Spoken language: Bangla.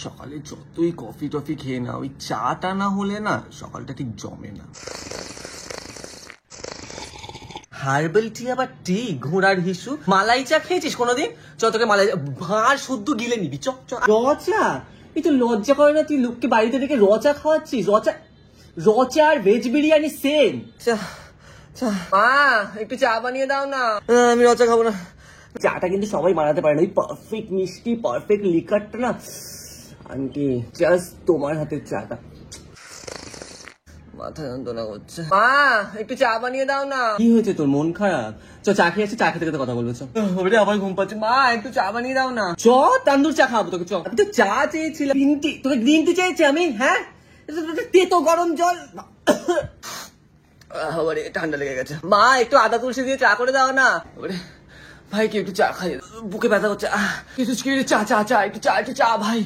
সকালে যতই কফি টফি খেয়ে না, ওই চাটা না হলে না সকালটা ঠিক জমে না। হার্বাল টি আবার টি? ঘোড়ার হিসু। মালাই চা খেয়েছিস কোনোদিন? চ তোকে মালাই ভাঁড় শুদ্ধ গিলে নিবি। চ চ। রচা? এই তো লজ্জা করে না তুই লোককে বাড়িতে ডেকে রচা খাওয়াচ্ছিস? রচা আর ভেজ বিরিয়ানি সেম। মা একটু চা বানিয়ে দাও না। আমি রচা খাবো না। চাটা কিন্তু সবাই বানাতে পারে না, ওই পারফেক্ট মিষ্টি পারফেক্ট লিকারটা না আন্টি জাস্ট তোমার হাতের চাটা। মাথা যন্ত্রণা করছে। মা একটু চা বানিয়ে দাও না। কি হয়েছে তোর, মন খারাপ? চ চা খেয়ে আসছি, চা খেতে খেতে কথা বলবো। চ আবার ঘুম পাচ্ছে। মা একটু চা বানিয়ে দাও না। চ তান্দুর চা খাবো তোকে। চ আমি তো চা চেয়েছিলাম, গ্রিন টি। তোকে গ্রিন টি চেয়েছি আমি? হ্যাঁ, তেতো গরম জল। আরে ঠান্ডা লেগে গেছে। মা একটু আদা তুলসী দিয়ে চা করে দাও না। ভাই কি একটু চা খাই, বুকে ব্যথা করছে। চা চা চা একটু চা ভাই।